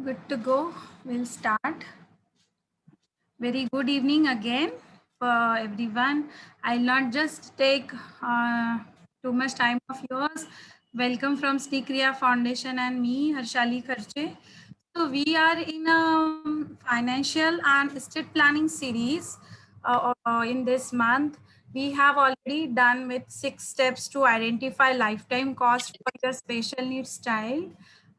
Good to go. We'll start. Very good evening again for everyone. I'll not just take too much time of yours. Welcome from Stikriya Foundation and me, Harshali Kharche. So we are in a financial and estate planning series in this month. We have already done with 6 steps to identify lifetime cost for your special needs child.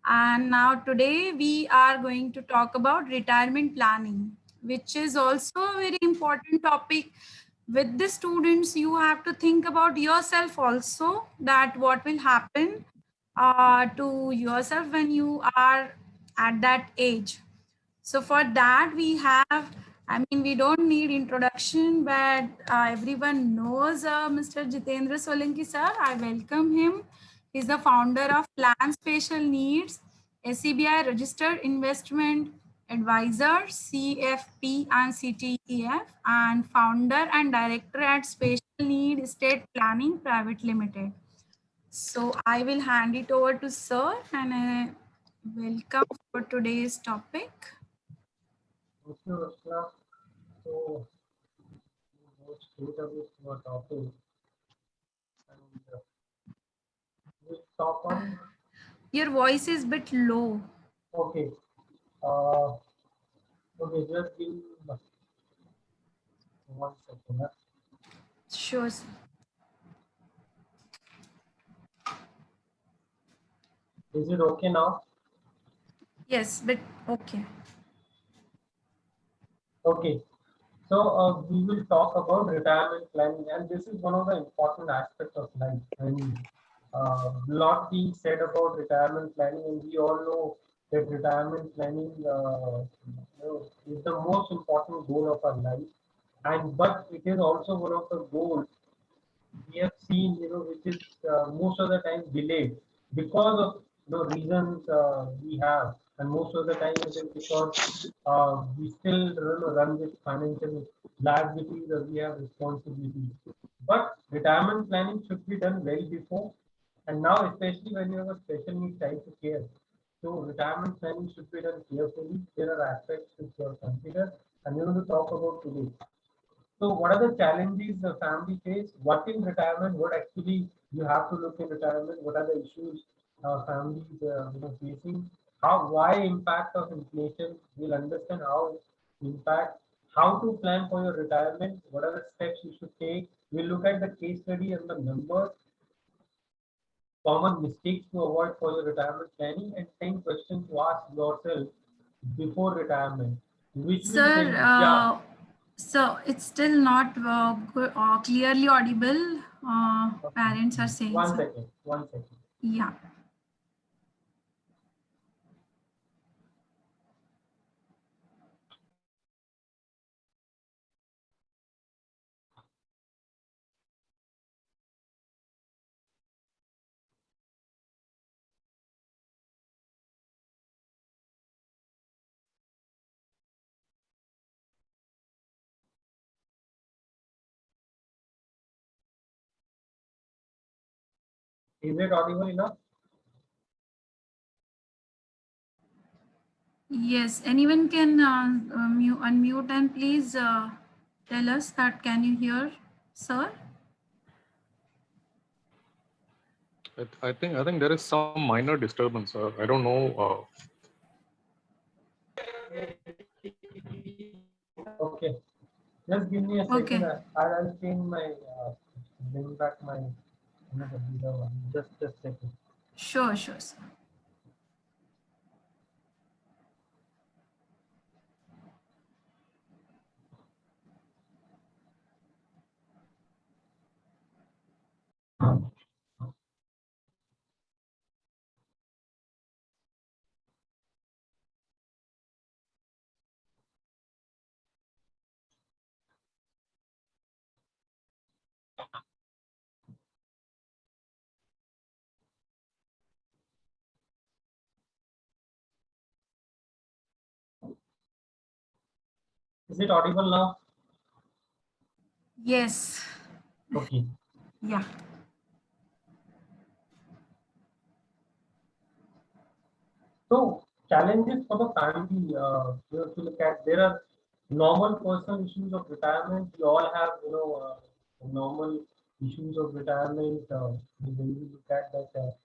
And now today we are going to talk about retirement planning, which is also a very important topic. With the students, you have to think about yourself also, that what will happen to yourself when you are at that age. So for that we have, I mean, we don't need introduction, but everyone knows Mr. Jitendra Solanki sir. I welcome him. He's the founder of Plan Special Needs, SCBI Registered Investment Advisor, CFP and CTEF, and founder and director at Special Need Estate Planning Private Limited. So I will hand it over to sir and welcome for today's topic. Thank you, Ursula. So, go straight away to our topic and we'll talk on. Your voice is a bit low. Okay. Uh, okay, just give me 1 second. Sure. Sir. Is it okay now? Yes, but okay. Okay. So, we will talk about retirement planning, and this is one of the important aspects of life. And lot being said about retirement planning, and we all know that retirement planning is the most important goal of our life. And but it is also one of the goals we have seen, which is most of the time delayed because of reasons we have, and most of the time it is because we still run with financial liabilities or we have responsibilities. But retirement planning should be done well before, and now especially when you have a special needs child to care. So retirement planning should be done carefully. There are aspects which you have considered, and we're going to talk about today. So what are the challenges the family face? What in retirement? What actually you have to look in retirement? What are the issues families facing? How why impact of inflation? We'll understand how impact, how to plan for your retirement. What are the steps you should take? We'll look at the case study and the numbers, common mistakes to avoid for your retirement planning, and 10 questions to ask yourself before retirement. Which will Sir, change? Yeah. so it's still not clearly audible. Okay. Parents are saying One so. second. 1 second. Yeah. Is it audible enough? Yes. Anyone can unmute and please tell us that can you hear, sir? I think there is some minor disturbance. I don't know. Okay. Just give me a Okay. second. I'll change my bring back my computer one. Just a second. Sure, sure, sir. Is it audible now? Yes. Okay. Yeah. So challenges for the family, you have to look at. There are normal personal issues of retirement. We all have, normal issues of retirement. When you look at that,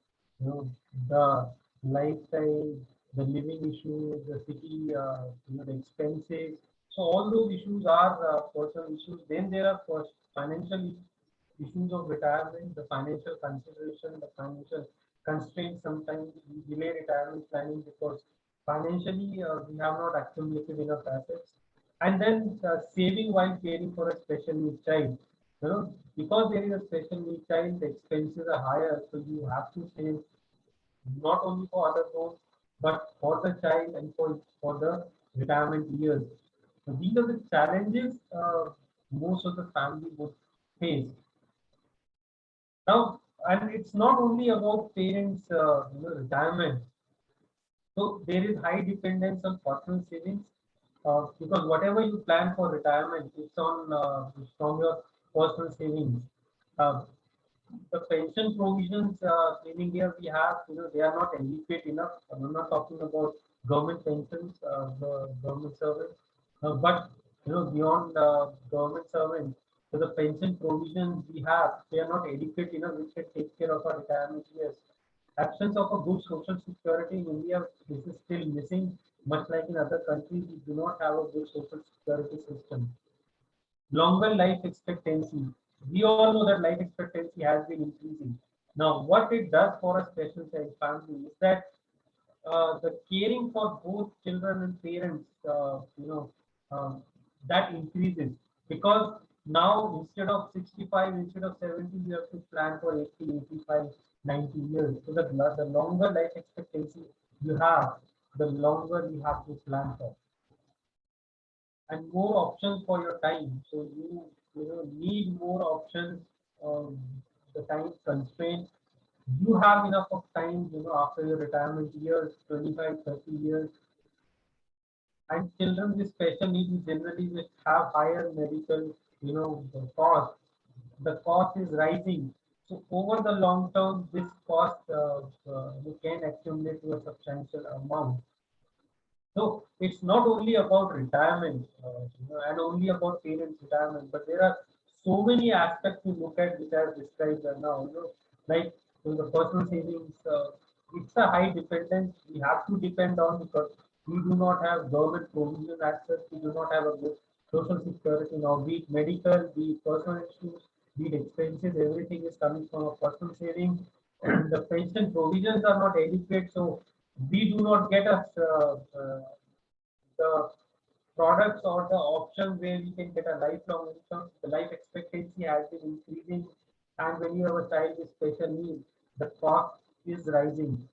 you know, the lifestyle, the living issues, the city, the expenses. So all those issues are personal issues. Then there are financial issues of retirement, the financial consideration, the financial constraints. Sometimes we delay retirement planning because financially we have not accumulated enough assets. And then saving while caring for a special needs child. Because there is a special needs child, the expenses are higher, so you have to save not only for other goals, but for the child and for the retirement years. So these are the challenges most of the family would face. Now, and it's not only about parents, retirement. So there is high dependence on personal savings because whatever you plan for retirement, it's from your personal savings. Uh, the pension provisions in India we have, they are not adequate enough. I'm not talking about government pensions, the government servants, but beyond government servants, so the pension provisions we have, they are not adequate enough, which can take care of our retirement years. Absence of a good social security in India, this is still missing. Much like in other countries, we do not have a good social security system. Longer life expectancy. We all know that life expectancy has been increasing. Now, what it does for a special child family is that the caring for both children and parents, uh, that increases because now instead of 65, instead of 70, you have to plan for 80, 85, 90 years. So the longer life expectancy you have, the longer you have to plan for and more options for your time. So you need more options. Um, the time constraint. You have enough of time. After your retirement years, 25, 30 years, and children with special needs generally will have higher medical, the cost. The cost is rising. So over the long term, this cost you can accumulate to a substantial amount. So it's not only about retirement, and only about parents' retirement, but there are so many aspects to look at which I've described now. Like the personal savings, it's a high dependence. We have to depend on because we do not have government provision access. We do not have a good social security now. Be it medical, be it personal issues, be it expenses, everything is coming from a personal savings. The pension provisions are not adequate, so we do not get the products or the options where we can get a lifelong income. The life expectancy has been increasing, and when you have a child with special needs, the cost is rising,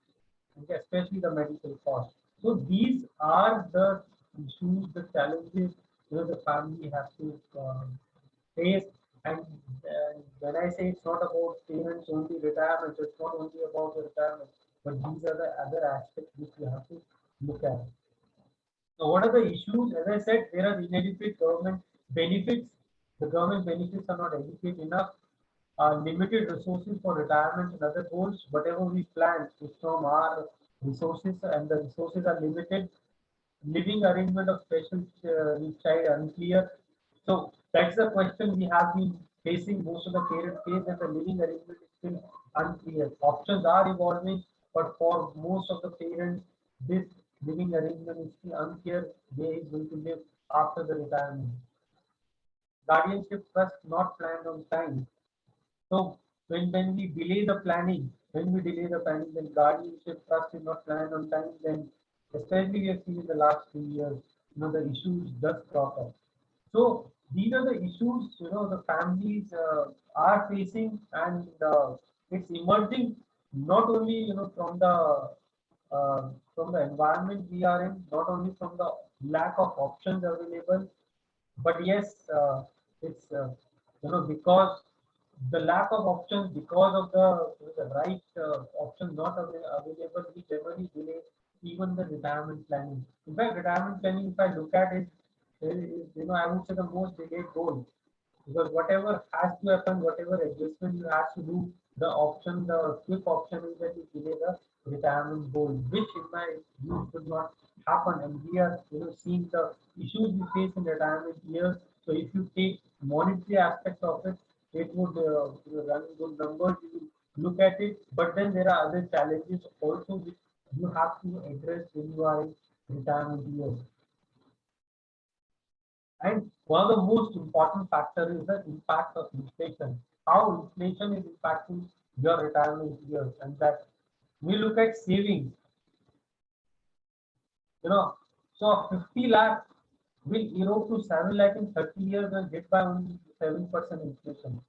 okay, especially the medical cost. So these are the issues, the challenges the family has to face. And when I say it's not about parents only retirement, it's not only about the retirement, but these are the other aspects which you have to look at. So what are the issues? As I said, there are inadequate government benefits. The government benefits are not adequate enough. Limited resources for retirement and other goals. Whatever we plan is from our resources, and the resources are limited. Living arrangement of special needs child unclear. So that's the question we have been facing. Most of the parents face that the living arrangement is still unclear. Options are evolving, but for most of the parents, this living arrangement is still unclear. They is going to live after the retirement. Guardianship trust not planned on time. So when we delay the planning, then guardianship trust is not planned on time, then especially we have seen in the last 2 years, the issues just crop up. So these are the issues, the families are facing, and it's emerging not only, from the environment we are in, not only from the lack of options available, but yes, it's because the lack of options, because of the right options not available, we generally delay even the retirement planning. In fact, retirement planning, if I look at it, is, I would say the most delayed goal, because whatever has to happen, whatever adjustment you have to do, the option, the quick option is that you delay the retirement goal, which in my view should not happen. And we are, seeing the issues we face in retirement years. So if you take monetary aspect of it, it would run good numbers. You will look at it, but then there are other challenges also which you have to address when you are in retirement years. And one of the most important factor is the impact of inflation. How inflation is impacting your retirement years, and that we look at savings. So 50 lakh will erode to 7 lakh in 30 years and hit by only 7% inflation.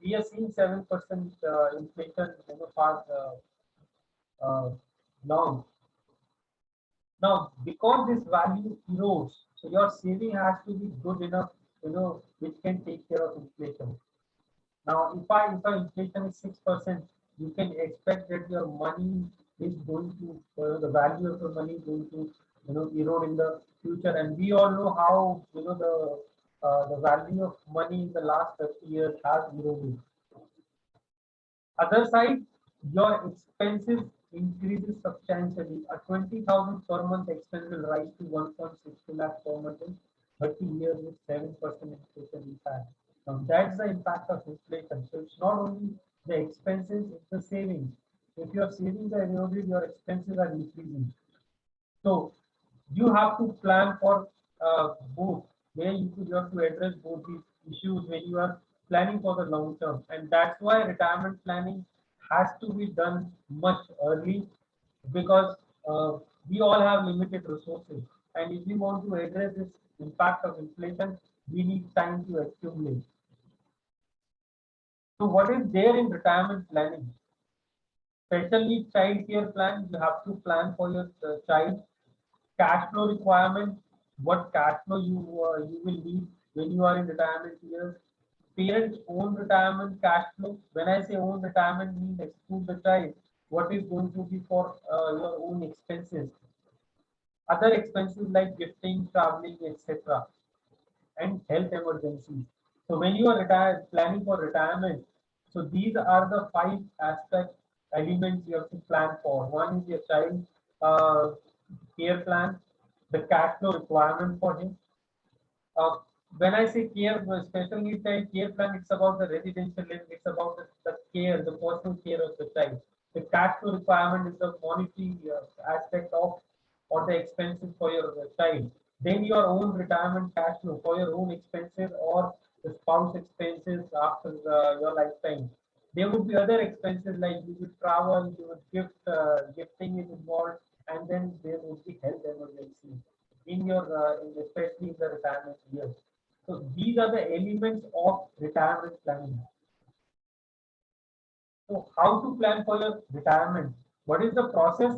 We are seeing 7% inflation past long. Now, because this value erodes, so your saving has to be good enough, which can take care of inflation. Now, if inflation is 6%, you can expect that your money is going to the value of your money is going to erode in the future. And we all know how the value of money in the last 30 years has eroded. Other side, your expenses increases substantially. A 20,000 per month expense will rise to 1.62 lakh per month in 30 years with 7% inflation impact. Now that's the impact of inflation. So it's not only the expenses, it's the savings. If your savings are eroded, your expenses are increasing. So you have to plan for both, where you have to address both these issues when you are planning for the long term. And that's why retirement planning has to be done much early, because we all have limited resources. And if we want to address this impact of inflation, we need time to accumulate. So what is there in retirement planning? Special needs child care plan, you have to plan for your child. Cash flow requirement, what cash flow you will need when you are in retirement years. Parents own retirement cash flow. When I say own retirement, means exclude the child, what is going to be for your own expenses, other expenses like gifting, traveling, etc., and health emergencies. So when you are planning for retirement, so these are the 5 aspect elements you have to plan for. One is your child uh, care plan, the cash flow requirement for him. Uh, when I say care, special needs child care plan, it's about the residential living, it's about the care, the personal care of the child. The cash flow requirement is the monetary aspect of or the expenses for your child. Then your own retirement cash flow for your own expenses or the spouse expenses after your lifetime. There would be other expenses like you would travel, you would gifting is involved, and then there would be health emergency in your especially in the retirement years. So these are the elements of retirement planning. So how to plan for your retirement? What is the process?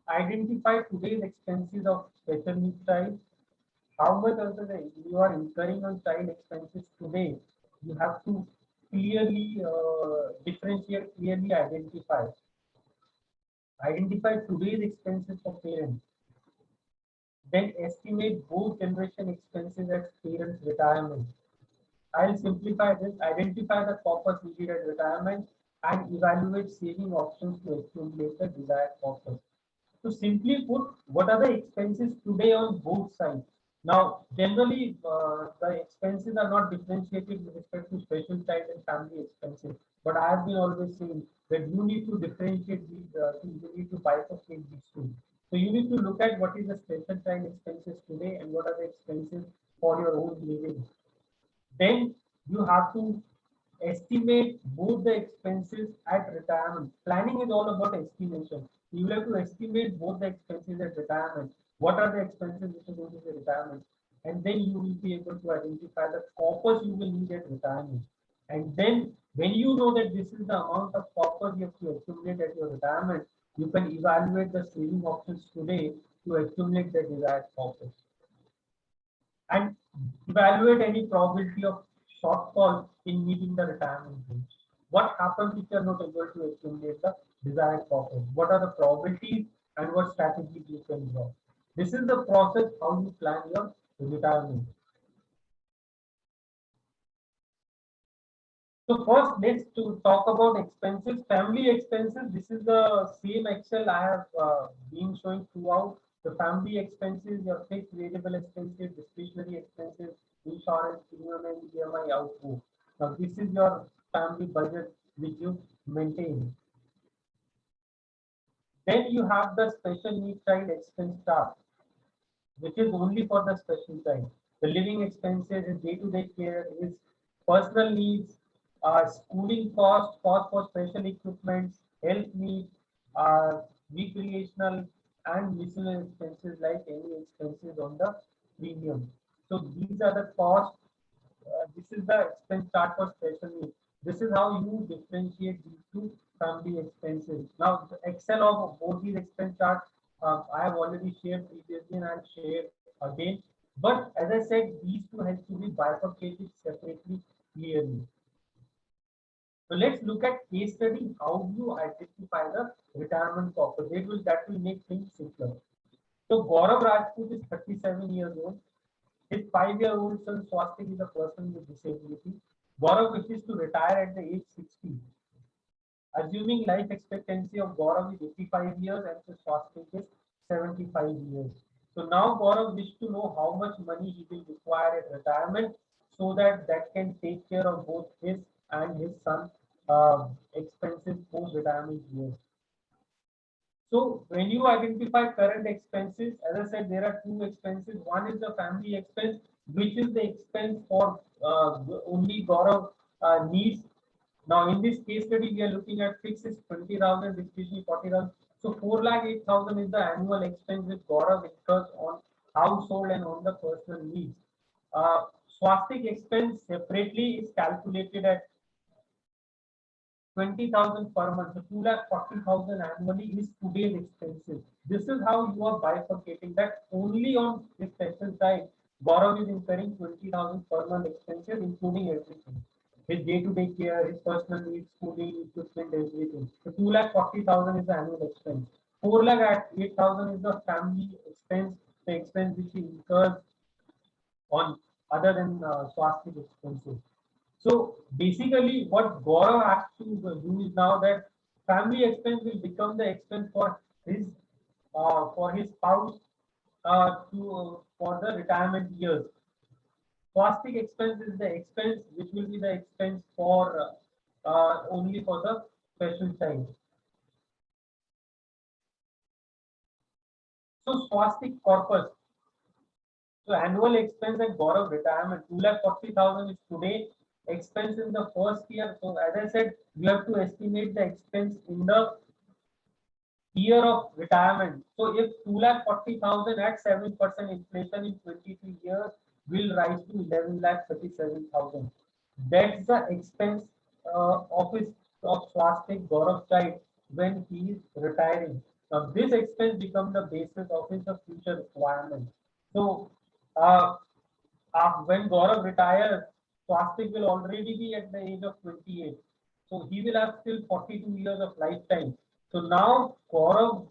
Identify today's expenses of special needs child. How much of the you are incurring on child expenses today? You have to clearly differentiate, clearly identify. Identify today's expenses for parents. Then estimate both generation expenses at parents' retirement. I'll simplify this. Identify the corpus needed at retirement and evaluate saving options to accumulate the desired corpus. So simply put, what are the expenses today on both sides? Now, generally, the expenses are not differentiated with respect to special child and family expenses. But I have been always saying that you need to differentiate these things. You need to bifurcate these two. So you need to look at what is the special child expenses today and what are the expenses for your own living. Then you have to estimate both the expenses at retirement. Planning is all about estimation. You will have to estimate both the expenses at retirement. What are the expenses which are going to be retirement? And then you will be able to identify the corpus you will need at retirement. And then when you know that this is the amount of corpus you have to accumulate at your retirement, you can evaluate the saving options today to accumulate the desired corpus. And evaluate any probability of shortfall in meeting the retirement age. What happens if you are not able to accumulate the desired corpus? What are the probabilities and what strategies you can draw? This is the process how you plan your retirement. So first, let's to talk about expenses. Family expenses. This is the same Excel I have been showing throughout. The family expenses, your fixed variable expenses, discretionary expenses, insurance, premium, and EMI outgo. Now, this is your family budget which you maintain. Then you have the special needs child expense chart, which is only for the special child. The living expenses, his day-to-day care, his personal needs, schooling cost, cost for special equipment, health needs, recreational and miscellaneous expenses like any expenses on the premium. So these are the costs. This is the expense chart for special needs. This is how you differentiate these two from the expenses. Now, the Excel of both these expense charts, I have already shared previously and I'll share again. But as I said, these two have to be bifurcated separately, clearly. So let's look at case study. How do you identify the retirement corpus? That will make things simpler. So Gaurav Rajput is 37 years old. His 5-year-old son Swastik is a person with disability. Gaurav wishes to retire at the age 60. Assuming life expectancy of Gaurav is 85 years and the Swastik is 75 years. So now Gaurav wishes to know how much money he will require at retirement so that can take care of both his and his son expenses post retirement years. So when you identify current expenses, as I said, there are two expenses. One is the family expense, which is the expense for only Gaurav needs. Now in this case study, we are looking at fixed is 20,000, discretionary 40,000. So 4,08,000 is the annual expense which Gaurav incurs on household and on the personal needs. Swastik expense separately is calculated at 20,000 per month. So 2,40,000 annually is today's expenses. This is how you are bifurcating that only on the special side. Gaurav is incurring 20,000 per month expenses, including everything. His day-to-day care, his personal needs, schooling, equipment, everything. So 2,40,000 is the annual expense. 4,08,000 is the family expense, the expense which he incurs on other than Swastik expenses. So basically, what Gaurav has to do is now that family expense will become the expense for his spouse to for the retirement years. Swastik expense is the expense which will be the expense for only for the special child. So Swastik corpus. So annual expense at Gaurav retirement 2,40,000 is today expense in the first year. So as I said, you have to estimate the expense in the year of retirement. So if 2,40,000 at 7% inflation in 23 years will rise to 11,37,000. That's the expense of Swastik Gaurav child when he is retiring. Now this expense becomes the basis of his future requirement. So uh, when Gaurav retires, Swastik will already be at the age of 28. So he will have still 42 years of lifetime. So now Gaurav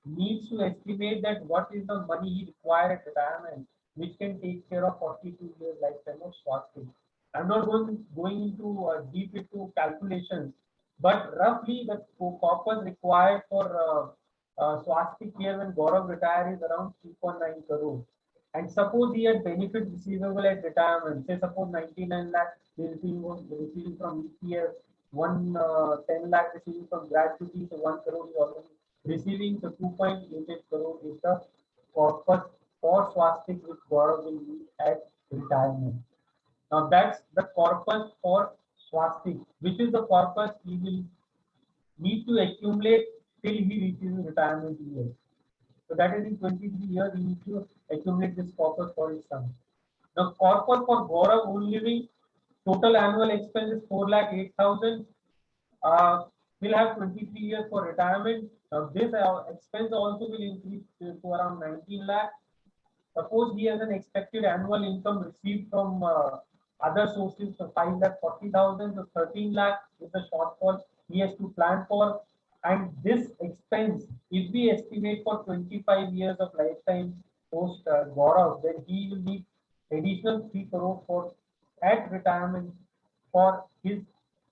needs to estimate that what is the money he requires at retirement, which can take care of 42 years lifetime of Swastik. I'm not going into deep into calculations, but roughly the corpus required for Swastik care when Gaurav retires is around 3.9 crore. And suppose he had benefit receivable at retirement, say suppose 99 lakh receiving from EPF, 10 lakh receiving from gratuity, so 1 crore is already receiving, so 2.88 crore is the corpus for Swastik which Gaurav will need at retirement. Now that's the corpus for Swastik, which is the corpus he will need to accumulate till he reaches retirement years. So that is in 23 years, he needs to accumulate this corpus for his son. The corpus for Gaurav own living, total annual expense is 4,08,000. Will have 23 years for retirement. Now this expense also will increase to around 19 lakh. Suppose he has an expected annual income received from other sources, so 5,40,000 to 13 lakh is the shortfall he has to plan for. And this expense, if we estimate for 25 years of lifetime post Gaurav, then he will need additional 3 crore for at retirement for his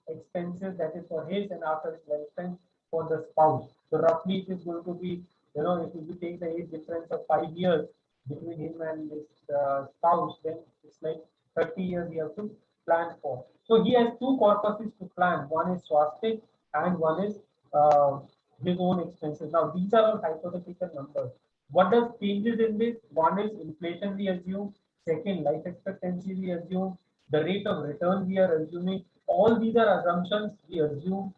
expenses, that is for his, and after his lifetime for the spouse. So roughly it is going to be, if you take the age difference of 5 years between him and his spouse, then it's like 30 years he has to plan for. So he has two corpuses to plan. One is swastik and one is his own expenses. Now these are all hypothetical numbers. What does changes in this? One is inflation we assume. Second, life expectancy we assume. The rate of return we are assuming. All these are assumptions we assume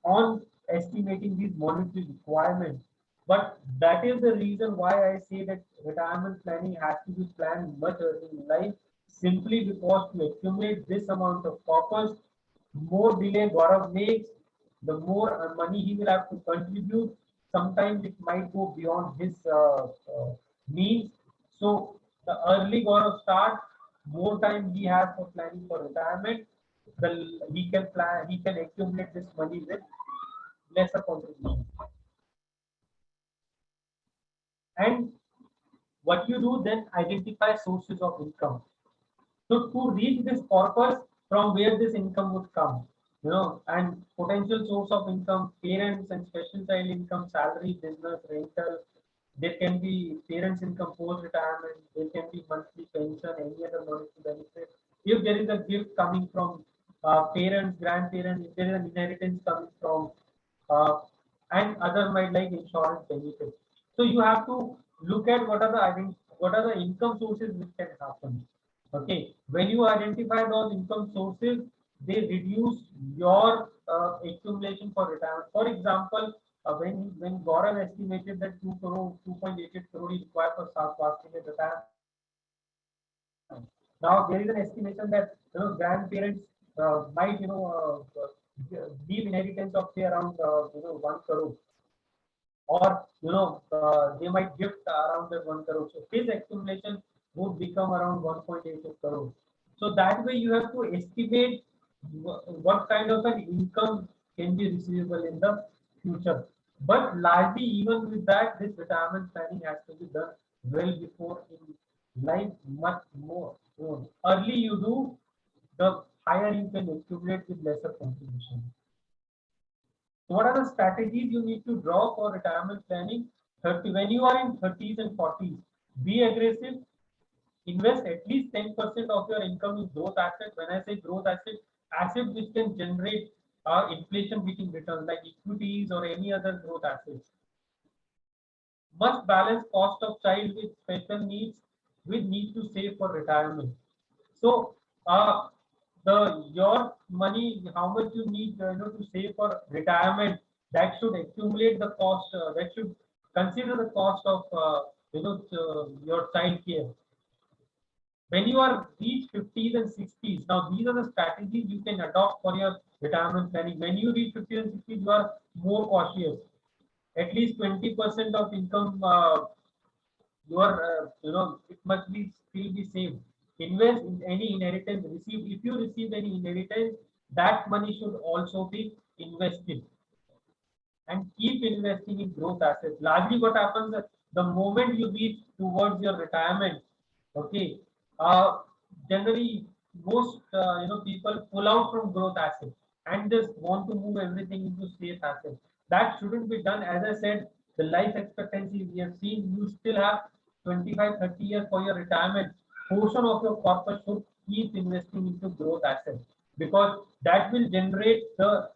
on estimating these monetary requirements. But that is the reason why I say that retirement planning has to be planned much early in life, simply because to accumulate this amount of corpus, more delay Gaurav makes, the more money he will have to contribute. Sometimes it might go beyond his means. So the early Gaurav starts, more time he has for planning for retirement, he can accumulate this money with lesser contribution. And what you do then, identify sources of income. So to reach this purpose, from where this income would come, and potential source of income, parents and special child income, salary, business, rental. There can be parents' income post retirement. There can be monthly pension, any other monetary benefit. If there is a gift coming from parents, grandparents, if there is an inheritance coming from, uh, and other might like insurance benefits. So you have to look at what are the income sources which can happen. Okay, when you identify those income sources, they reduce your accumulation for retirement. For example, when Gaurav estimated that 2 crore, 2.88 crore is required for fasting at retirement. Now there is an estimation that grandparents might leave inheritance of say around 1 crore, or they might gift around that 1 crore. So his accumulation would become around 1.88 crore. So that way you have to estimate what kind of an income can be receivable in the future. But largely, even with that, this retirement planning has to be done well before in life, much more. Early you do, the higher you can accumulate with lesser contribution. So what are the strategies you need to draw for retirement planning? 30, when you are in 30s and 40s, be aggressive, invest at least 10% of your income in growth assets. When I say growth assets which can generate inflation beating returns like equities or any other growth assets. Must balance cost of child with special needs with need to save for retirement. So your money, how much you need to save for retirement, that should accumulate the cost. That should consider the cost of your child care. When you are reach 50s and 60s, now these are the strategies you can adopt for your retirement planning. When you reach 50s and 60s, you are more cautious. At least 20% of income it must be still be saved. Invest in any inheritance received. If you receive any inheritance, that money should also be invested, and keep investing in growth assets. Largely what happens the moment you reach towards your retirement, okay, uh, generally most people pull out from growth assets and just want to move everything into safe assets. That shouldn't be done. As I said, the life expectancy we have seen, you still have 25-30 years for your retirement. Portion of your corpus should keep investing into growth assets, because that will generate the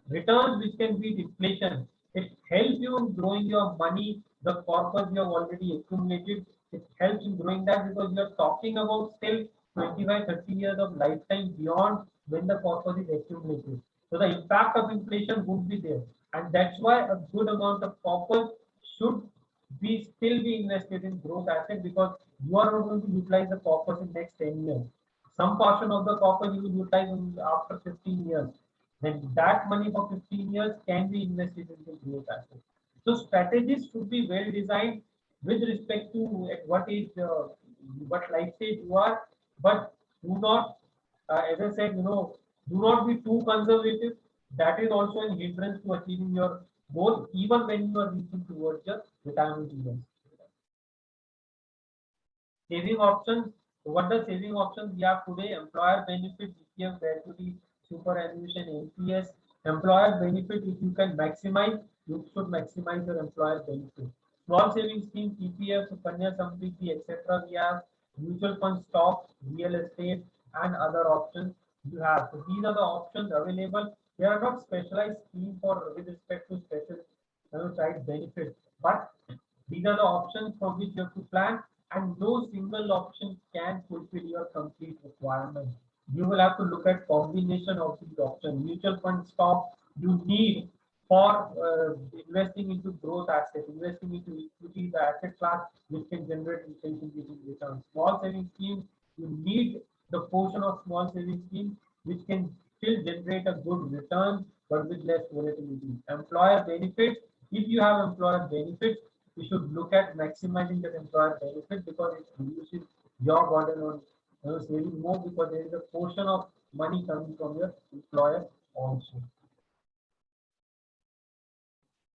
returns which can beat inflation. It helps you in growing your money, the corpus you have already accumulated. It helps in growing that, because you are talking about still 25-30 years of lifetime beyond when the corpus is accumulated. So the impact of inflation would be there. And that's why a good amount of corpus should be still be invested in growth assets, because you are not going to utilize the corpus in next 10 years. Some portion of the corpus you will utilize after 15 years. Then that money for 15 years can be invested into growth assets. So strategies should be well designed with respect to at what age, what life stage you are, but do not, as I said, do not be too conservative. That is also a hindrance to achieving your goal, even when you are reaching towards your retirement years. Saving options. What the saving options we have today? Employer benefits, EPF, gratuity, superannuation, NPS, employer benefit. If you can maximize, you should maximize your employer benefit. Small savings scheme, PPF, Sukanya Samriddhi, etc. We have mutual fund, stocks, real estate, and other options you have. So these are the options available. They are not specialized scheme for with respect to special child benefit, but these are the options from which you have to plan, and no single option can fulfill your complete requirement. You will have to look at combination of these options. Mutual fund stock you need for investing into growth assets, investing into equity, the asset class which can generate inflation giving returns. Small savings scheme, you need the portion of small savings scheme which can still generate a good return but with less volatility. Employer benefits, if you have employer benefits, you should look at maximizing that employer benefit because it reduces your burden on saving more, because there is a portion of money coming from your employer also.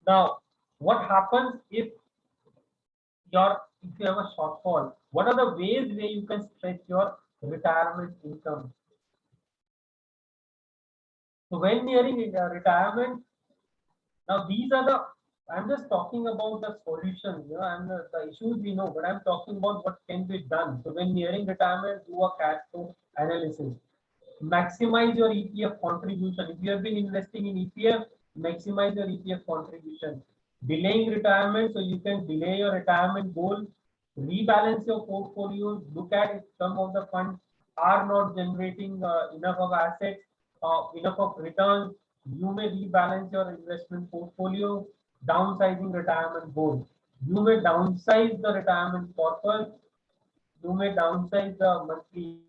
Now, what happens if you have a shortfall? What are the ways where you can stretch your retirement income? So when nearing retirement, now these are the, I'm just talking about the solutions, and the issues we know, but I'm talking about what can be done. So when nearing retirement, do a cash flow analysis. Maximize your ETF contribution. If you have been investing in ETF, maximize your ETF contribution. Delaying retirement, so you can delay your retirement goal. Rebalance your portfolio. Look at if some of the funds are not generating enough of assets, enough of returns. You may rebalance your investment portfolio. Downsizing retirement goal. You may downsize the retirement corpus. You may downsize the monthly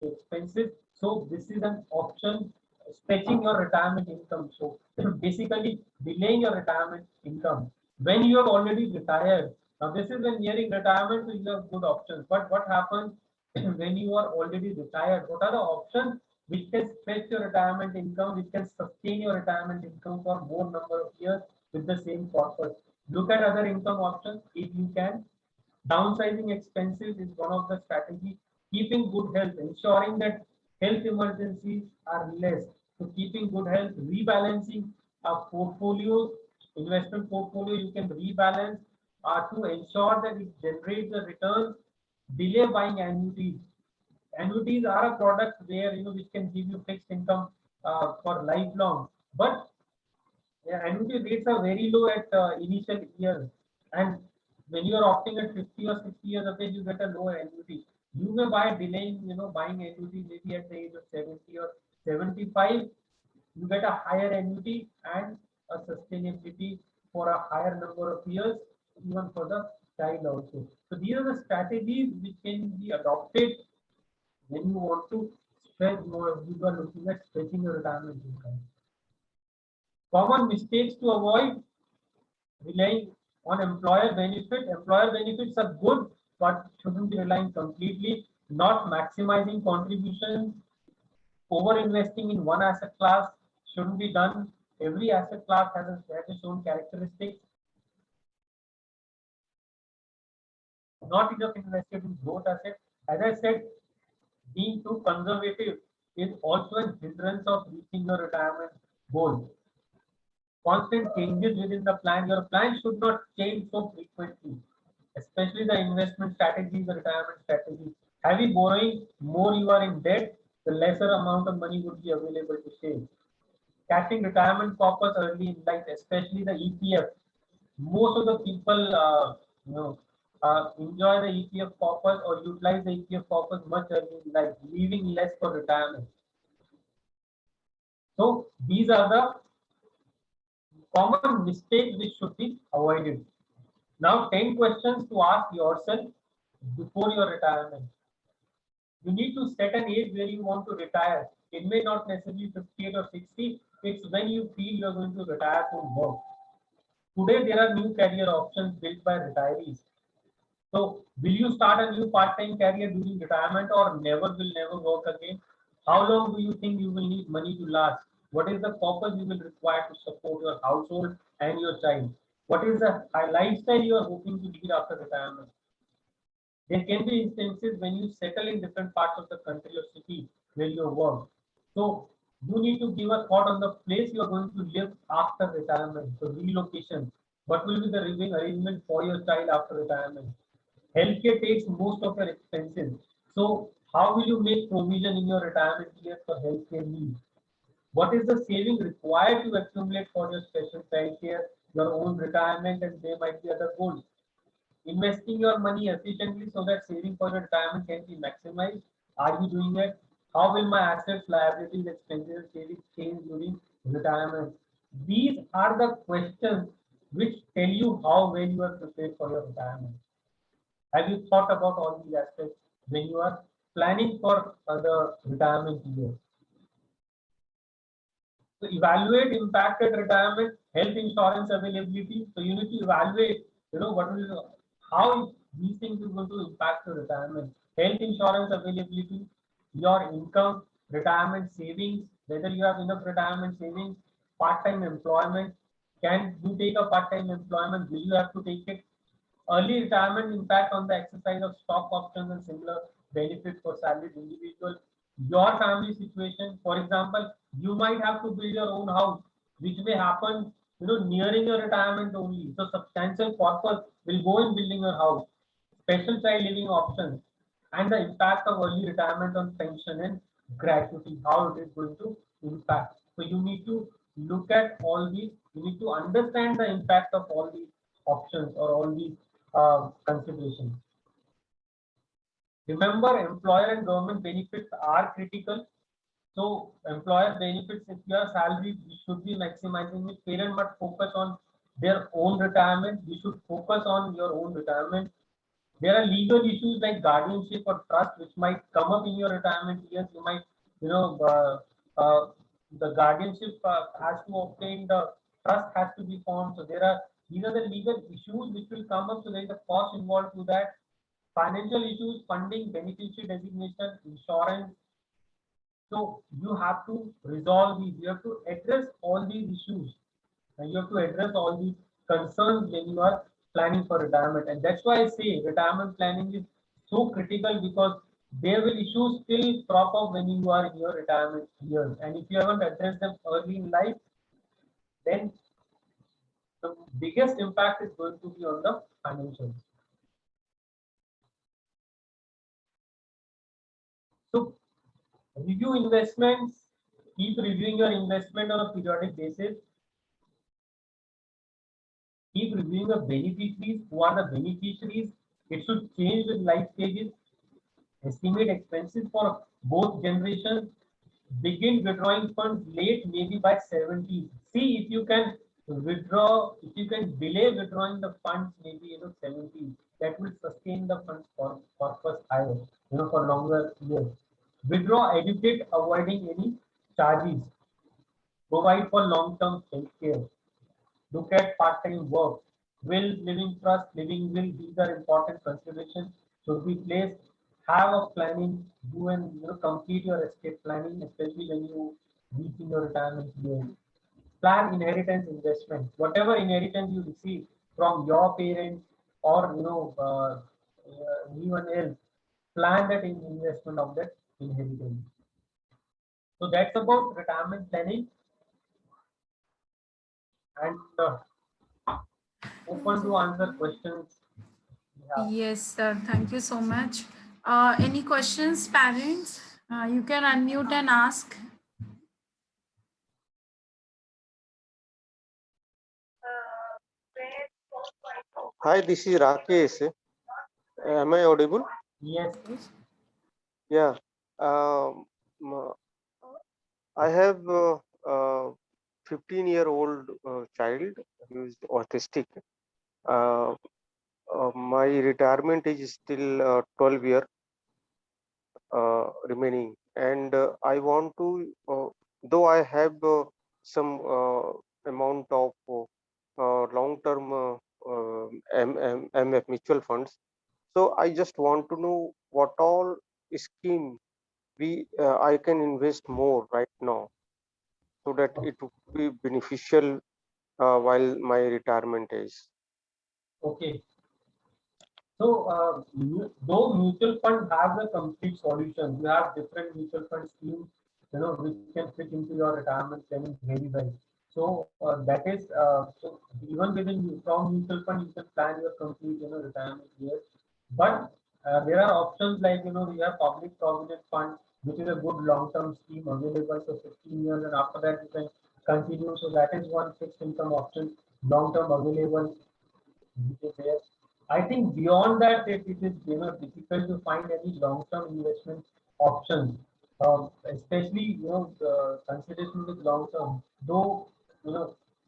expenses. So this is an option, stretching your retirement income. So basically delaying your retirement income. When you have already retired, now this is when nearing retirement, so you have good options. But what happens when you are already retired? What are the options which can stretch your retirement income, which can sustain your retirement income for more number of years with the same purpose? Look at other income options if you can. Downsizing expenses is one of the strategies. Keeping good health, ensuring that health emergencies are less. So keeping good health, rebalancing a portfolio, investment portfolio, you can rebalance to ensure that it generates a return. Delay buying annuities. Annuities are a product where which can give you fixed income for lifelong, but yeah, annuity rates are very low at initial years, and when you are opting at 50 or 60 years of age, you get a lower annuity. You may buy delaying, buying annuity maybe at the age of 70 or 75. You get a higher annuity and a sustainability for a higher number of years, even for the child also. So these are the strategies which can be adopted when you want to stretch more. You are looking at stretching your retirement income. Common mistakes to avoid: relying on employer benefit. Employer benefits are good, but shouldn't be relying completely. Not maximizing contributions. Over investing in one asset class shouldn't be done. Every asset class has its own characteristics. Not enough invested in growth assets. As I said, being too conservative is also a hindrance of reaching your retirement goal. Constant changes within the plan. Your plan should not change so frequently, especially the investment strategies, the retirement strategies. Heavy borrowing, more you are in debt, the lesser amount of money would be available to save. Cashing retirement corpus early in life, especially the ETF. Most of the people, enjoy the ETF corpus or utilize the ETF corpus much early in life, leaving less for retirement. So these are the common mistakes which should be avoided. Now, 10 questions to ask yourself before your retirement. You need to set an age where you want to retire. It may not necessarily 58 or 60. It's when you feel you're going to retire from work. Today, there are new career options built by retirees. So, will you start a new part-time career during retirement or never work again? How long do you think you will need money to last? What is the purpose you will require to support your household and your child? What is the lifestyle you are hoping to lead after retirement? There can be instances when you settle in different parts of the country or city where you work. So you need to give a thought on the place you are going to live after retirement. So relocation. What will be the living arrangement for your child after retirement? Healthcare takes most of your expenses. So how will you make provision in your retirement years for healthcare needs? What is the saving required to accumulate for your special childcare, your own retirement, and there might be other goals? Investing your money efficiently so that saving for your retirement can be maximized. Are you doing it? How will my assets, liabilities, expenses, savings change during retirement? These are the questions which tell you how well you are prepared for your retirement. Have you thought about all these aspects when you are planning for the retirement year? So evaluate impact at retirement, health insurance availability. So you need to evaluate, what will how these things is going to impact your retirement. Health insurance availability, your income, retirement savings, whether you have enough retirement savings, part-time employment. Can you take a part-time employment? Will you have to take it? Early retirement impact on the exercise of stock options and similar benefits for salaried individuals. Your family situation, for example, you might have to build your own house, which may happen, nearing your retirement only. So substantial corpus will go in building your house. Special child living options and the impact of early retirement on pension and gratuity, how it is going to impact. So you need to look at all these. You need to understand the impact of all these options or all these considerations. Remember, employer and government benefits are critical. So employer benefits, if you are salaried, you should be maximizing it. Parent must focus on their own retirement. You should focus on your own retirement. There are legal issues like guardianship or trust which might come up in your retirement years. You might, you know, the guardianship has to obtain, the trust has to be formed. So these are the legal issues which will come up. So there is a cost involved to that. Financial issues, funding, beneficiary designation, insurance. So you have to resolve these. You have to address all these issues, and you have to address all these concerns when you are planning for retirement. And that's why I say retirement planning is so critical, because there will issues still crop up when you are in your retirement years. And if you haven't addressed them early in life, then the biggest impact is going to be on the financials. So review investments, keep reviewing your investment on a periodic basis. Keep reviewing the beneficiaries. Who are the beneficiaries? It should change with life stages. Estimate expenses for both generations. Begin withdrawing funds late, maybe by 70. See if you can withdraw, if you can delay withdrawing the funds, maybe 70. That will sustain the funds for purpose higher, for longer years. Withdraw, educate, avoiding any charges. Provide for long-term health care. Look at part-time work. Will, living trust, living will, these are important considerations should be placed. Have a planning, do and complete your estate planning, especially when you reach in your retirement years. Plan inheritance investment. Whatever inheritance you receive from your parents or anyone else, plan that in investment of that inheritance. So that's about retirement planning, and open to answer questions. Yeah. Yes, sir. Thank you so much. Any questions, parents? You can unmute and ask. Hi, this is Rakesh. Am I audible? Yes. Yeah. I have a 15-year-old child who is autistic. My retirement is still 12 year remaining, and I want to, though I have some amount of long-term MF mutual funds. So I just want to know what all scheme I can invest more right now, so that it would be beneficial while my retirement is. Okay. So, though mutual fund has a complete solution, you have different mutual fund schemes which can fit into your retirement planning very well. So that is so even within from mutual fund, you can plan your complete retirement years. But there are options like we have public provident fund, which is a good long-term scheme available for 15 years, and after that you can continue. So that is one fixed income option, long-term available there. I think beyond that, it is difficult to find any long-term investment options, especially consideration with long-term. Though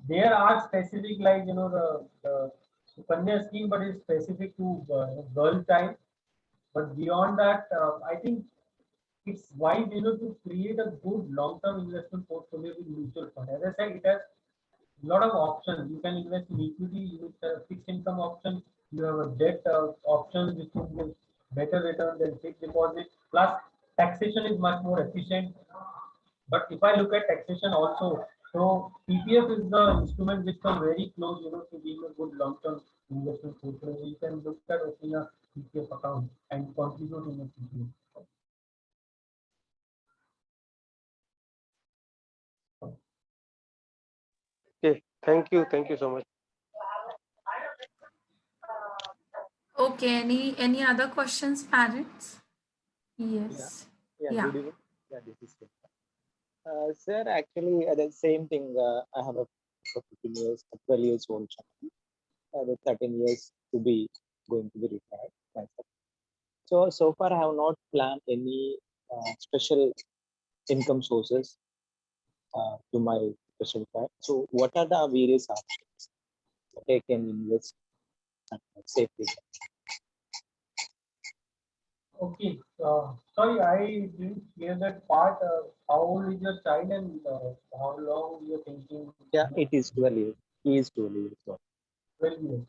there are specific like the Sukanya scheme, but it's specific to girl child. But beyond that, I think it's wise to create a good long-term investment portfolio with mutual fund. As I said, it has lot of options. You can invest in equity with fixed income option. You have a debt option which will give better return than fixed deposit. Plus, taxation is much more efficient. But if I look at taxation also, so PPF is the instrument which comes very close, to being a good long-term investment portfolio. You can look at opening a PPF account and contribute in a PPF. Okay, thank you so much. Okay, any other questions, parents? Yes. Yeah, Yeah. good evening. Yeah, this is good. Sir, actually, the same thing. I have a 15 years, 12 years old child. The 13 years to be going to be retired myself. So far, I have not planned any special income sources to my special fund. So, what are the various options that I can invest safely? Okay. Sorry, I didn't hear that part. How old is your child and how long you're thinking? Yeah, it is 12 years. He is 12 years old. 12 years.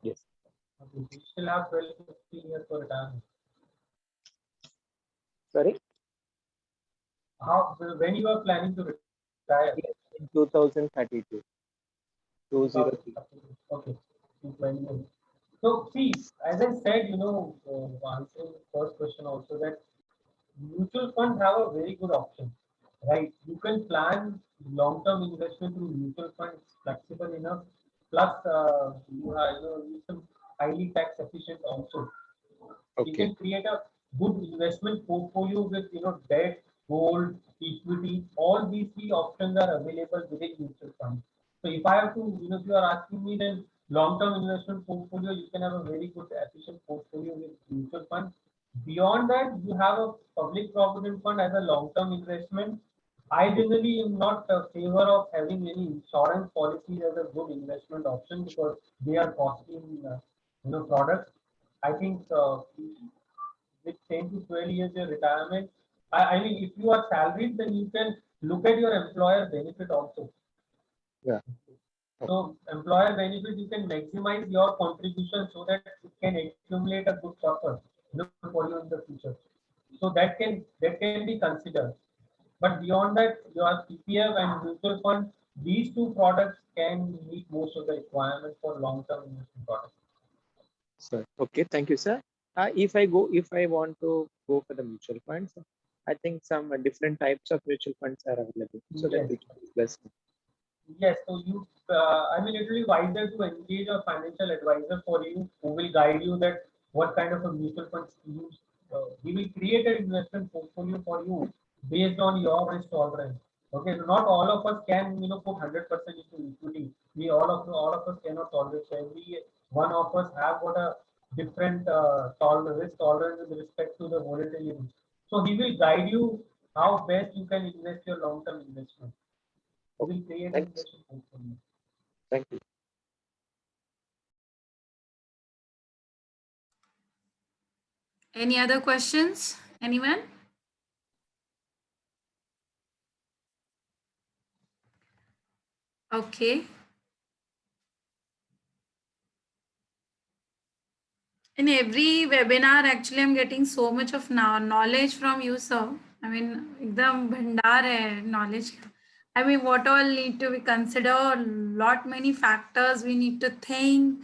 Yes. Okay. You still have 12 to 15 years for retirement. Sorry? When you are planning to retire? In 2032. 2003. Okay. 12 years. So see, as I said, answering the first question also that mutual funds have a very good option, right? You can plan long-term investment through mutual funds, flexible enough. Plus, it's highly tax efficient also. You Okay. can create a good investment portfolio with debt, gold, equity. All these three options are available within mutual funds. So if I have to, if you are asking me, then long-term investment portfolio, you can have a very good efficient portfolio with mutual funds. Beyond that, you have a public provident fund as a long-term investment. I generally am not a favor of having any insurance policies as a good investment option because they are costly products. I think with 10 to 12 years your retirement, I mean, if you are salaried, then you can look at your employer benefit also. Yeah. So employer benefit, you can maximize your contribution so that it can accumulate a good purpose for you in the future. So that can be considered. But beyond that, your PPF and mutual fund, these two products can meet most of the requirements for long-term investment products. Sir, okay, thank you, sir. If I want to go for the mutual funds, I think some different types of mutual funds are available. So that Yes. which one is best? Yes, so I mean, it will be wiser to engage a financial advisor for you who will guide you that what kind of a mutual fund use. He will create an investment portfolio for you based on your risk tolerance. Okay, so not all of us can, put 100% into equity. We all of us cannot tolerate. So every one of us have got a different risk tolerance with respect to the volatility. So he will guide you how best you can invest your long-term investment. Okay, Will create an thanks. investment portfolio. Thank you. Any other questions? Anyone? Okay. In every webinar, actually, I'm getting so much of knowledge from you, sir. I mean, ekdam bhandar hai knowledge. I mean, what all need to be considered? Lot many factors we need to think.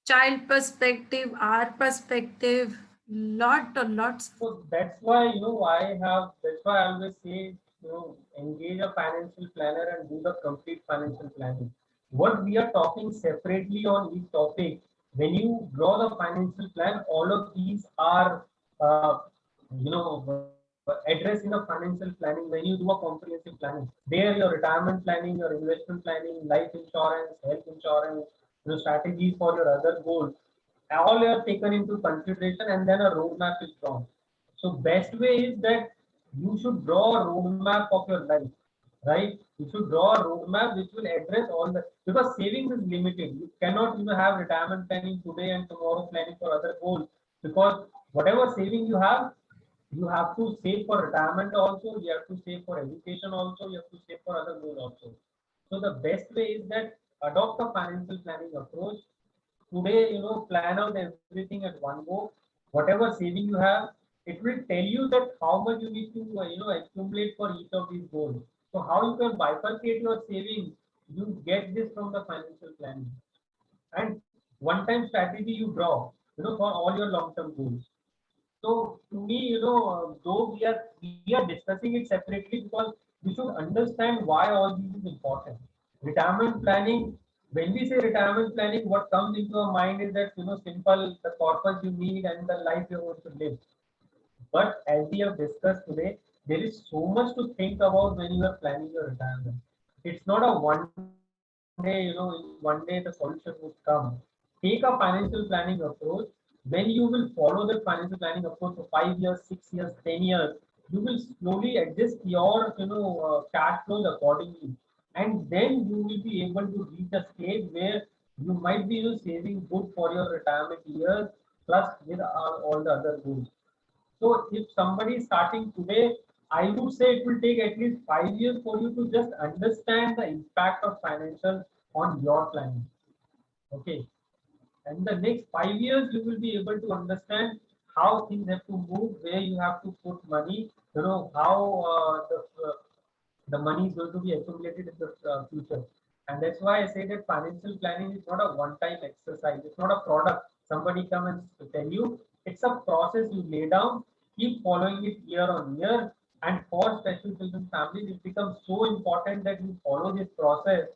Child perspective, our perspective, lots. So that's why I always say engage a financial planner and do the complete financial planning. What we are talking separately on each topic, when you draw the financial plan, all of these are addressed in a financial planning. When you do a comprehensive planning, there your retirement planning, your investment planning, life insurance, health insurance, strategies for your other goals, all are taken into consideration, and then a roadmap is drawn. So best way is that you should draw a roadmap of your life, right? You should draw a roadmap which will address all the, because savings is limited. You cannot have retirement planning today and tomorrow planning for other goals, because whatever saving you have to save for retirement also, you have to save for education also, you have to save for other goals also. So the best way is that adopt a financial planning approach. Today, plan out everything at one go. Whatever saving you have, it will tell you that how much you need to accumulate for each of these goals. So how you can bifurcate your savings, you get this from the financial planning. And one time strategy you draw, for all your long term goals. So to me, though we are discussing it separately, because we should understand why all these is important. Retirement planning. When we say retirement planning, what comes into our mind is that simple, the purpose you need and the life you're going to live. But as we have discussed today, there is so much to think about when you are planning your retirement. It's not a one day, one day the solution would come. Take a financial planning approach. When you will follow the financial planning approach for 5 years, 6 years, 10 years, you will slowly adjust your cash flows accordingly, and then you will be able to reach a stage where you might be saving good for your retirement years, plus with all the other goals. So if somebody is starting today, I would say it will take at least 5 years for you to just understand the impact of financial on your planning. Okay. And the next 5 years, you will be able to understand how things have to move, where you have to put money, how the money is going to be accumulated in the future. And that's why I say that financial planning is not a one-time exercise. It's not a product. Somebody come and tell you. It's a process you lay down, keep following it year on year. And for special children families, it becomes so important that you follow this process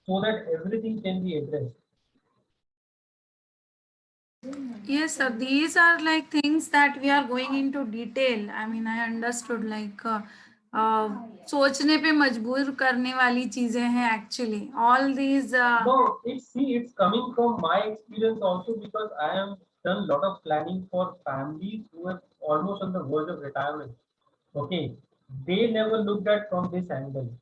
so that everything can be addressed. Yes, sir. These are like things that we are going into detail. I mean, I understood like सोचने पे मजबूर करने वाली चीजें हैं actually. All these. No, it's coming from my experience also, because I have done a lot of planning for families who are almost on the verge of retirement. Okay, they never looked at from this angle.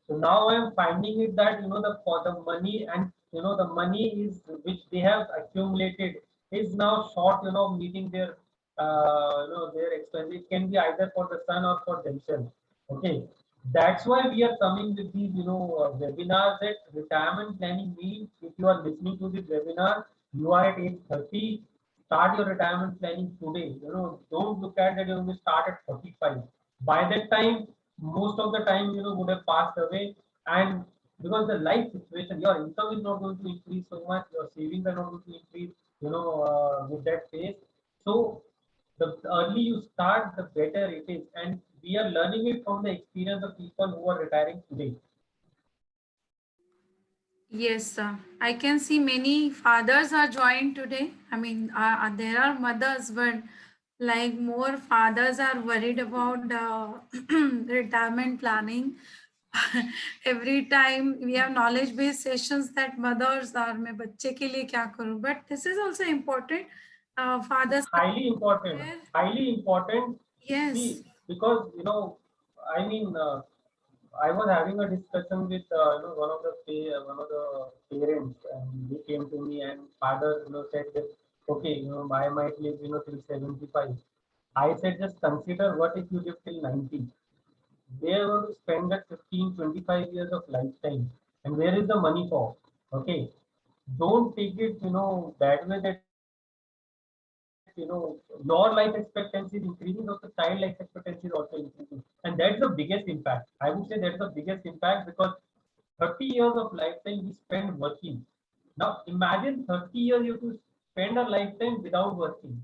So now I am finding it that the for the money, and the money is which they have accumulated is now short, meeting their their expense. It can be either for the son or for themselves. Okay, that's why we are coming with these webinars. That retirement planning means, if you are listening to this webinar, you are at age 30. Start your retirement planning today. Don't look at that you will start at 45. By that time, most of the time would have passed away. And because the life situation, your income is not going to increase so much, your savings are not going to increase with that pace. So the early you start, the better it is, and we are learning it from the experience of people who are retiring today. Yes, sir. I can see many fathers are joined today. I mean, there are mothers, but like more fathers are worried about retirement planning. Every time we have knowledge based sessions that mothers are मैं बच्चे के लिए क्या करूं, but this is also important. Fathers Highly important, are highly important. yes. See, because I mean, I was having a discussion with one of the parents, and they came to me, and father said that, okay, I might live till 75. I said, just consider, what if you live till 90? They are going to spend that 15, 25 years of lifetime, and where is the money for? Okay, don't take it that way, that your life expectancy is increasing, also child life expectancy is also increasing, and that's the biggest impact. I would say that's the biggest impact, because 30 years of lifetime we spend working. Now imagine 30 years you have to spend a lifetime without working.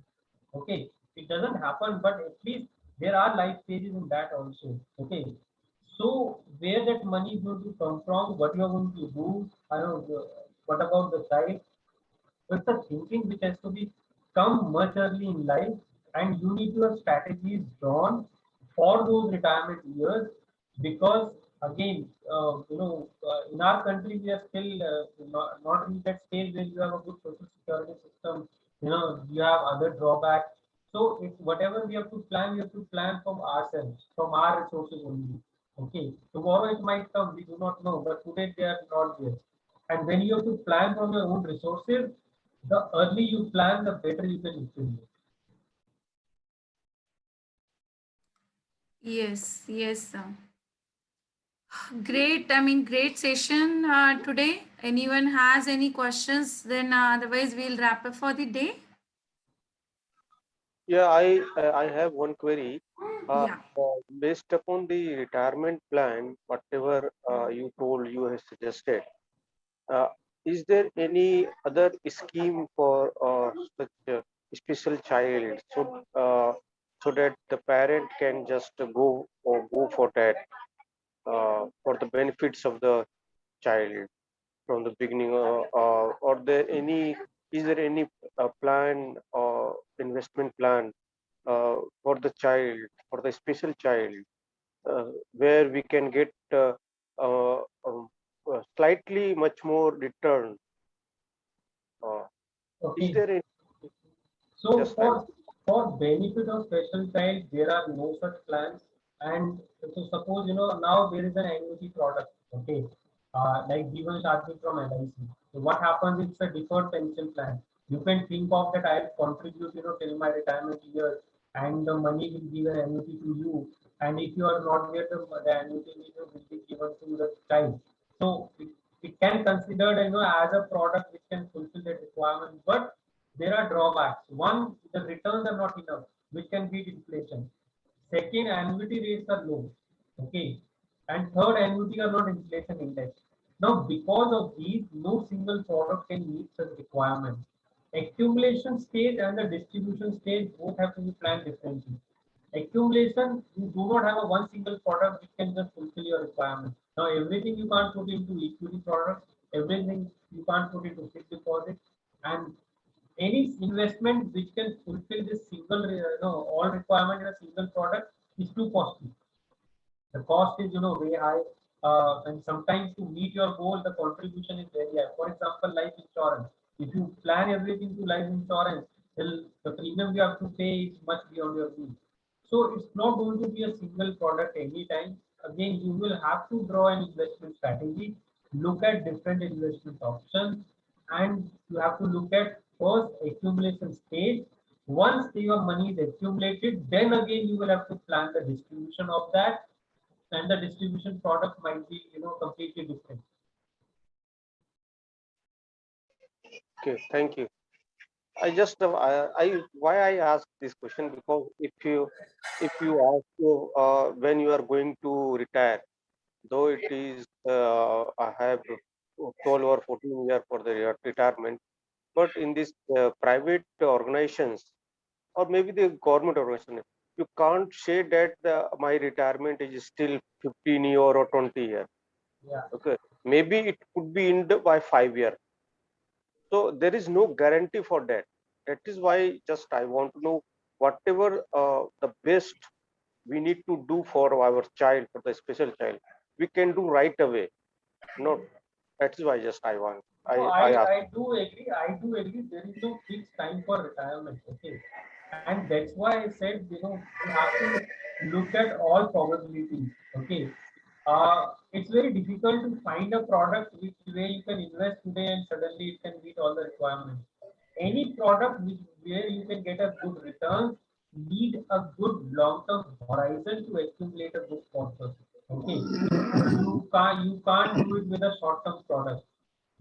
Okay, it doesn't happen, but at least there are life stages in that also. Okay, So where that money is going to come from, what you are going to do, I don't know, what about the child? It's a thinking which has to be come much early in life, and you need to have strategies drawn for those retirement years, because again, in our country we are still not in that stage where you have a good social security system. You have other drawbacks. So it's whatever we have to plan from ourselves, from our resources only. Okay, tomorrow it might come, we do not know, but today they are not there. And when you have to plan from your own resources, the early you plan, the better you can implement. Yes, yes, sir. Great. I mean, great session today. Anyone has any questions? Then otherwise we'll wrap up for the day. Yeah, I have one query. Yeah. Based upon the retirement plan, whatever you told, you have suggested, uh, is there any other scheme for such a special child, so that the parent can just go for that, for the benefits of the child from the beginning, or there any is there any plan or investment plan for the child, for the special child, where we can get uh, um, slightly much more return? Uh, is Okay. there any? So Just I'm for benefit of special child, there are no such plans. And so suppose now there is an annuity product, okay, like Jeevan Shatri from LIC. So what happens? It's a deferred pension plan. You can think of that I'll contribute, till my retirement years, and the money will give an annuity to you. And if you are not there, the annuity will be given to the child. So it can considered, as a product which can fulfill that requirement, but there are drawbacks. One, the returns are not enough, which can beat inflation. Second, annuity rates are low. Okay. And third, annuity are not inflation indexed. Now, because of these, no single product can meet such requirements. Accumulation stage and the distribution stage both have to be planned differently. Accumulation, you do not have a one single product which can just fulfill your requirement. Now, everything you can't put into equity products, everything you can't put into fixed deposit, and any investment which can fulfill this single, all requirement in a single product is too costly. The cost is way high, and sometimes to meet your goal the contribution is very high. For example, life insurance, if you plan everything to life insurance, the premium you have to pay is much beyond your means. So it's not going to be a single product anytime. Again, you will have to draw an investment strategy, look at different investment options, and you have to look at first accumulation stage. Once your money is accumulated, then again you will have to plan the distribution of that, and the distribution product might be completely different. okay. Thank you. I just I why I ask this question, because if you ask when you are going to retire, though it is I have 12 or 14 years for the retirement, but in these private organizations, or maybe the government organization, you can't say that my retirement is still 15 year or 20 year. Yeah. Okay, maybe it could be in the by 5 year. So there is no guarantee for that. That is why just I want to know whatever the best we need to do for our child, for the special child, we can do right away. No, that is why just I want No, I ask. I do agree. I do agree. There is no fixed time for retirement. Okay. And that's why I said, you have to look at all probabilities. Okay. It's very difficult to find a product which where you can invest today and suddenly it can meet all the requirements. Any product where you can get a good return need a good long-term horizon to accumulate a good portfolio. Okay. You can't do it with a short-term product.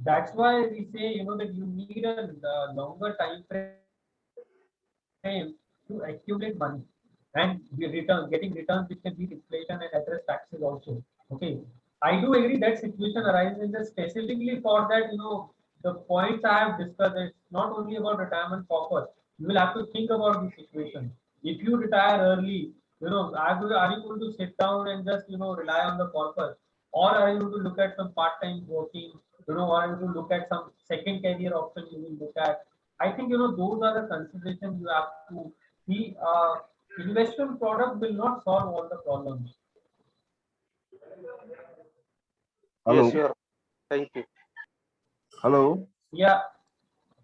That's why we say, that you need a longer time frame to accumulate money and getting returns which can beat inflation and address taxes also. Okay. I do agree that situation arises in the specifically for that, the points I have discussed. It's not only about retirement purpose. You will have to think about the situation. If you retire early, are you going to sit down and just, rely on the corpus, or are you going to look at some part-time working, or are you going to look at some second career option you will look at? I think, those are the considerations you have to see. Investment product will not solve all the problems. Hello. Yes, you are. Thank you. Hello. Yeah.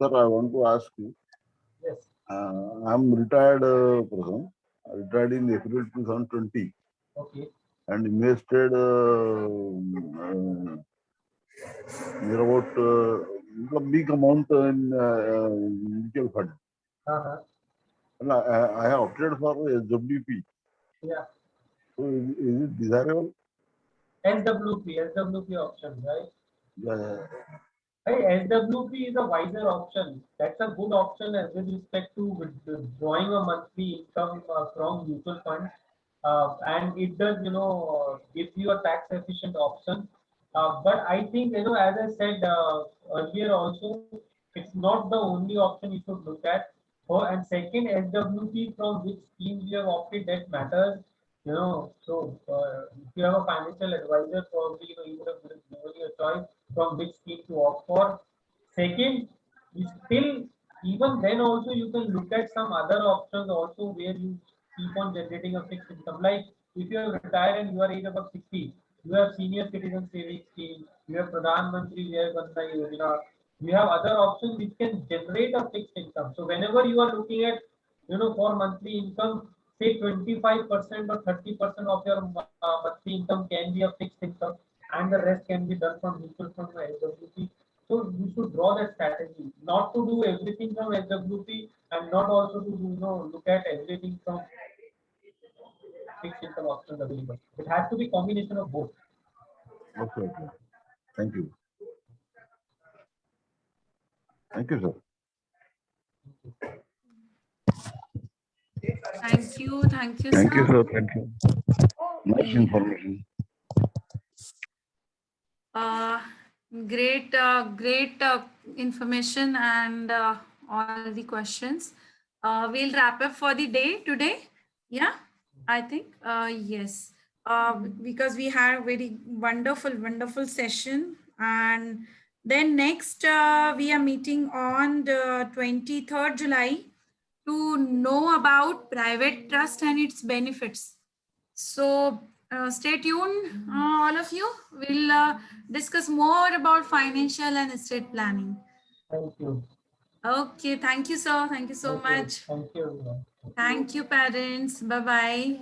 Sir, I want to ask you. Yes. I'm retired person. I retired in April 2020 Okay. and invested near about a big amount in mutual fund. Uh-huh. And I have opted for SWP. Yeah. So is it desirable? SWP option, right? Yeah. Hey, SWP is a wiser option. That's a good option with respect to withdrawing a monthly income from mutual funds. And it does, give you a tax efficient option. But I think, as I said earlier also, it's not the only option you should look at. Oh, and second, SWP from which scheme you have opted, that matters. So if you have a financial advisor, probably, you would have given you a choice from which scheme to opt for. Second, you still, even then also you can look at some other options also where you keep on generating a fixed income. Like if you have retired and you are age above 60, you have senior citizen savings scheme, you have Pradhan Mantri Vay Bandha Yojana, you have other options which can generate a fixed income. So whenever you are looking at, for monthly income, say 25% or 30% of your monthly income can be a fixed income, and the rest can be done from mutual fund or SWP. So you should draw that strategy, not to do everything from SWP and not also to look at everything from fixed income options available. It has to be combination of both. Okay. Thank you. Thank you, sir. Thank you. Thank you, Thank you, sir. sir. Thank you. Nice information. Great, great information and all the questions. We'll wrap up for the day today. Yeah, I think yes. Because we had a very wonderful session, and then next we are meeting on the 23rd July to know about private trust and its benefits. So stay tuned, all of you. We'll discuss more about financial and estate planning. Thank you. Okay, thank you, sir. Thank you so much. Thank you, everyone. Thank you, parents. Bye-bye.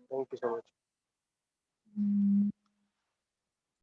Thank you so much.